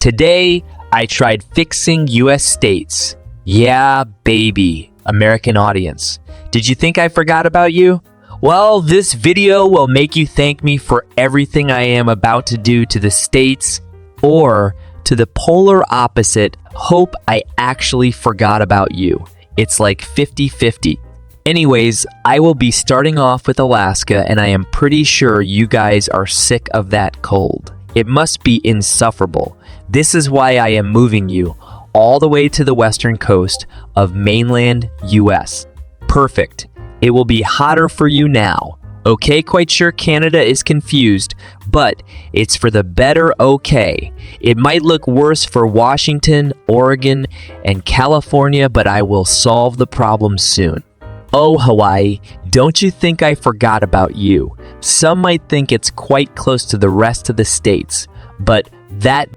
Today, I tried fixing US states. Yeah, baby, American audience. Did you think I forgot about you? Well, this video will make you thank me for everything I am about to do to the states, or to the polar opposite, hope I actually forgot about you. It's like 50-50. Anyways, I will be starting off with Alaska, and I am pretty sure you guys are sick of that cold. It must be insufferable. This is why I am moving you all the way to the western coast of mainland US. Perfect. It will be hotter for you now. Okay, quite sure Canada is confused, but it's for the better okay. It might look worse for Washington, Oregon, and California, but I will solve the problem soon. Oh, Hawaii, don't you think I forgot about you? Some might think it's quite close to the rest of the states, but that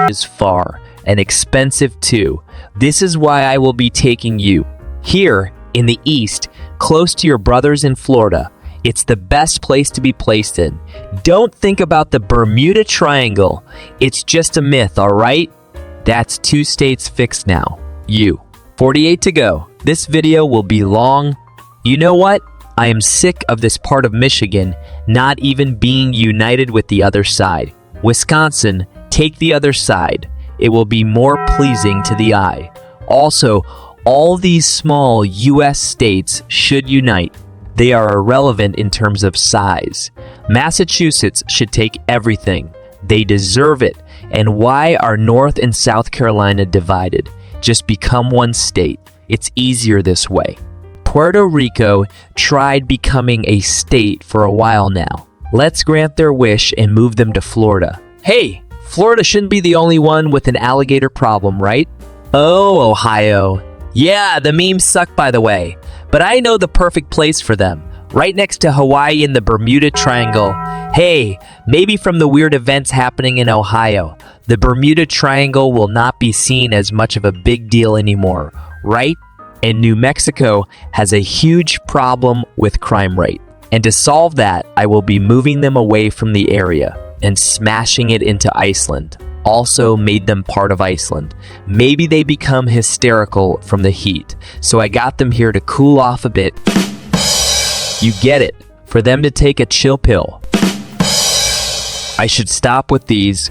is far and expensive too. This is why I will be taking you. Here, in the east, close to your brothers in Florida, it's the best place to be placed in. Don't think about the Bermuda Triangle. It's just a myth, alright? That's 2 states fixed now. You. 48 to go. This video will be long. You know what? I am sick of this part of Michigan not even being united with the other side. Wisconsin, take the other side. It will be more pleasing to the eye. Also, all these small US states should unite. They are irrelevant in terms of size. Massachusetts should take everything. They deserve it. And why are North and South Carolina divided? Just become one state. It's easier this way. Puerto Rico tried becoming a state for a while now. Let's grant their wish and move them to Florida. Hey, Florida shouldn't be the only one with an alligator problem, right? Oh, Ohio. Yeah, the memes suck, by the way. But I know the perfect place for them. Right next to Hawaii in the Bermuda Triangle. Hey, maybe from the weird events happening in Ohio, the Bermuda Triangle will not be seen as much of a big deal anymore, right? And New Mexico has a huge problem with crime rate. And to solve that, I will be moving them away from the area and smashing it into Iceland. Also made them part of Iceland. Maybe they become hysterical from the heat, so I got them here to cool off a bit. You get it, for them to take a chill pill. I should stop with these.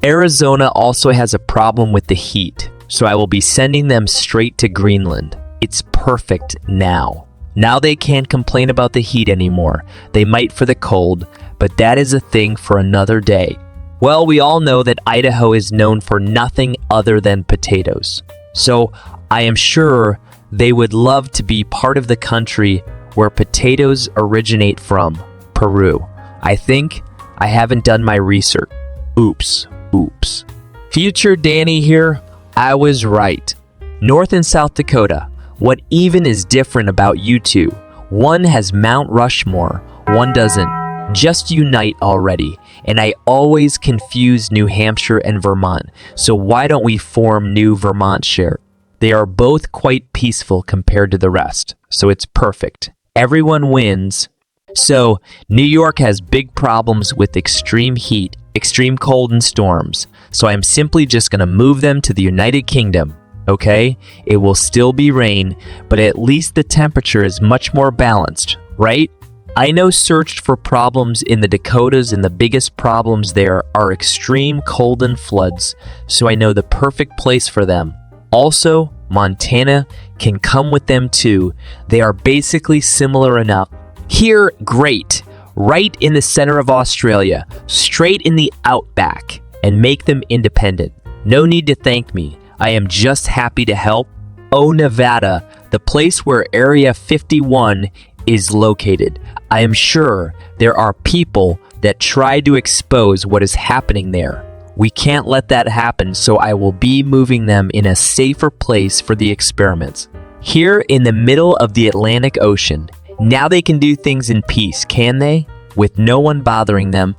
Arizona also has a problem with the heat, so I will be sending them straight to Greenland. It's perfect now. Now they can't complain about the heat anymore. They might for the cold, but that is a thing for another day. Well, we all know that Idaho is known for nothing other than potatoes. So I am sure they would love to be part of the country where potatoes originate from, Peru. I think I haven't done my research. Oops. Future Danny here. I was right. North and South Dakota. What even is different about you two? One has Mount Rushmore, one doesn't. Just unite already. And I always confuse New Hampshire and Vermont, so why don't we form New Vermontshire? They are both quite peaceful compared to the rest, so it's perfect. Everyone wins. So, New York has big problems with extreme heat, extreme cold and storms, so I'm simply just gonna move them to the United Kingdom. Okay? It will still be rain, but at least the temperature is much more balanced, right? I know searched for problems in the Dakotas, and the biggest problems there are extreme cold and floods, so I know the perfect place for them. Also, Montana can come with them too. They are basically similar enough. Here, great. Right in the center of Australia, straight in the outback, and make them independent. No need to thank me. I am just happy to help. Oh, Nevada, the place where Area 51 is located. I am sure there are people that try to expose what is happening there. We can't let that happen, so I will be moving them in a safer place for the experiments. Here in the middle of the Atlantic Ocean. Now they can do things in peace, can they? With no one bothering them.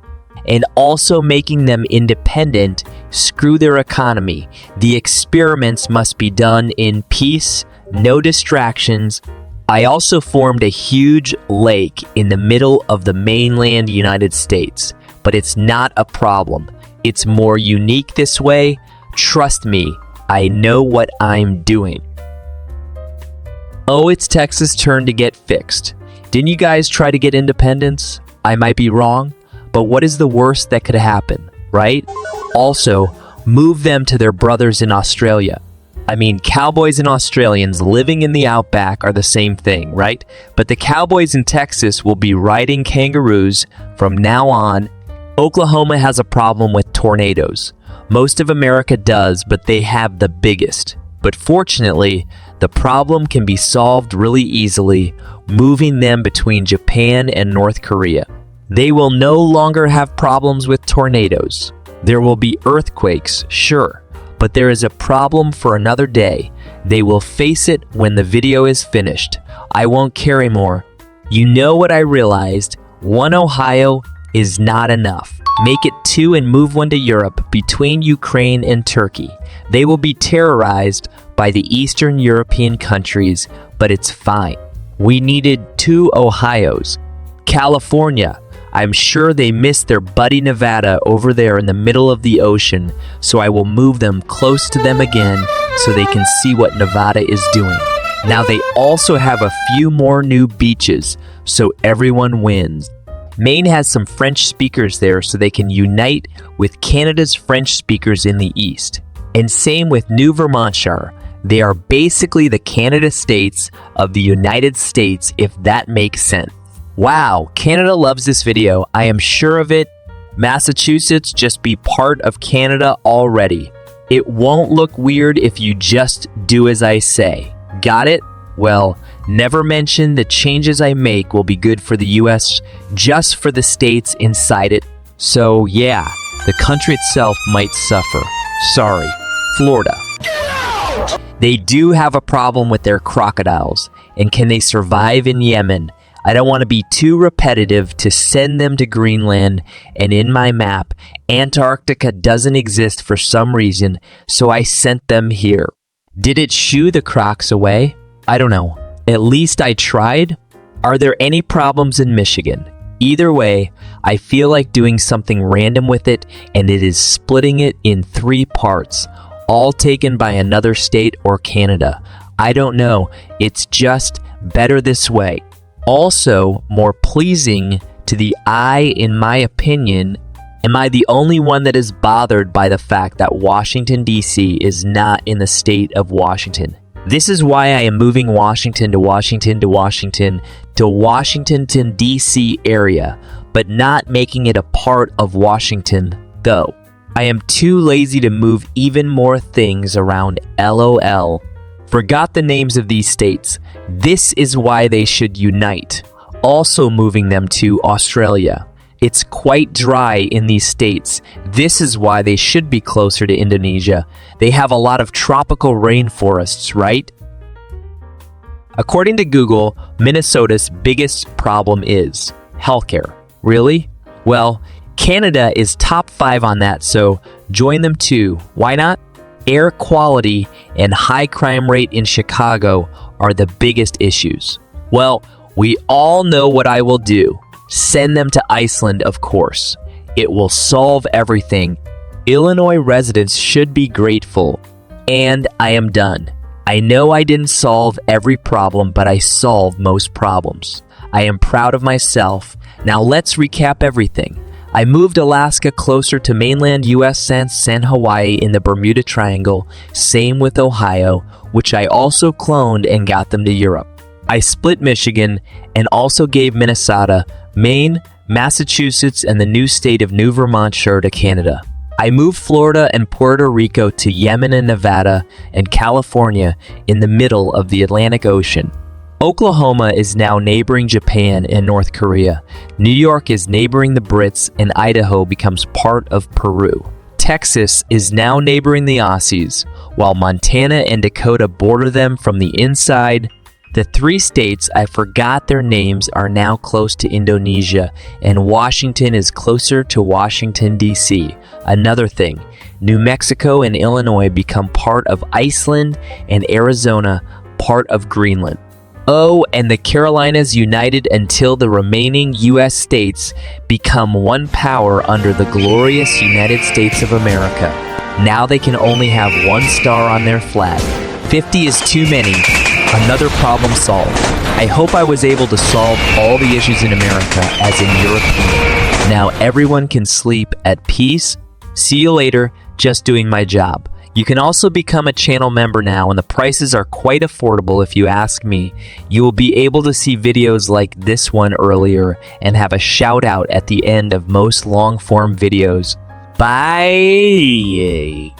And also making them independent, screw their economy. The experiments must be done in peace, no distractions. I also formed a huge lake in the middle of the mainland United States, but it's not a problem. It's more unique this way. Trust me, I know what I'm doing. Oh, it's Texas' turn to get fixed. Didn't you guys try to get independence? I might be wrong, but what is the worst that could happen, right? Also, move them to their brothers in Australia. I mean, cowboys and Australians living in the outback are the same thing, right? But the cowboys in Texas will be riding kangaroos from now on. Oklahoma has a problem with tornadoes. Most of America does, but they have the biggest. But fortunately, the problem can be solved really easily, moving them between Japan and North Korea. They will no longer have problems with tornadoes. There will be earthquakes, sure, but there is a problem for another day. They will face it when the video is finished. I won't carry more. You know what I realized? One Ohio is not enough. Make it 2 and move one to Europe between Ukraine and Turkey. They will be terrorized by the Eastern European countries, but it's fine. We needed 2 Ohios. California, I'm sure they miss their buddy Nevada over there in the middle of the ocean, so I will move them close to them again so they can see what Nevada is doing. Now they also have a few more new beaches, so everyone wins. Maine has some French speakers there so they can unite with Canada's French speakers in the east. And same with New Vermontshire. They are basically the Canada states of the United States, if that makes sense. Wow, Canada loves this video. I am sure of it. Massachusetts, just be part of Canada already. It won't look weird if you just do as I say. Got it? Well, never mention the changes I make will be good for the US, just for the states inside it. So yeah, the country itself might suffer. Sorry, Florida. They do have a problem with their crocodiles, and can they survive in Yemen? I don't want to be too repetitive to send them to Greenland, and in my map, Antarctica doesn't exist for some reason, so I sent them here. Did it shoo the crocs away? I don't know. At least I tried. Are there any problems in Michigan? Either way, I feel like doing something random with it, and it is splitting it in 3 parts, all taken by another state or Canada. I don't know. It's just better this way. Also, more pleasing to the eye, in my opinion. Am I the only one that is bothered by the fact that Washington, D.C. is not in the state of Washington? This is why I am moving Washington to Washington to Washington to Washington, D.C. area, but not making it a part of Washington, though. I am too lazy to move even more things around, LOL. Forgot the names of these states. This is why they should unite. Also moving them to Australia. It's quite dry in these states. This is why they should be closer to Indonesia. They have a lot of tropical rainforests, right? According to Google, Minnesota's biggest problem is healthcare. Really? Well, Canada is top 5 on that, so join them too. Why not? Air quality and high crime rate in Chicago are the biggest issues. Well, we all know what I will do. Send them to Iceland, of course. It will solve everything. Illinois residents should be grateful. And I am done. I know I didn't solve every problem, but I solved most problems. I am proud of myself. Now let's recap everything. I moved Alaska closer to mainland US and Hawaii in the Bermuda Triangle, same with Ohio, which I also cloned and got them to Europe. I split Michigan and also gave Minnesota, Maine, Massachusetts, and the new state of New Vermontshire to Canada. I moved Florida and Puerto Rico to Yemen and Nevada and California in the middle of the Atlantic Ocean. Oklahoma is now neighboring Japan and North Korea. New York is neighboring the Brits, and Idaho becomes part of Peru. Texas is now neighboring the Aussies, while Montana and Dakota border them from the inside. The 3 states I forgot their names are now close to Indonesia, and Washington is closer to Washington, D.C. Another thing, New Mexico and Illinois become part of Iceland, and Arizona part of Greenland. Oh, and the Carolinas united until the remaining U.S. states become one power under the glorious United States of America. Now they can only have one star on their flag. 50 is too many. Another problem solved. I hope I was able to solve all the issues in America as in Europe. Now everyone can sleep at peace. See you later, just doing my job. You can also become a channel member now, and the prices are quite affordable if you ask me. You will be able to see videos like this one earlier and have a shout out at the end of most long form videos. Bye!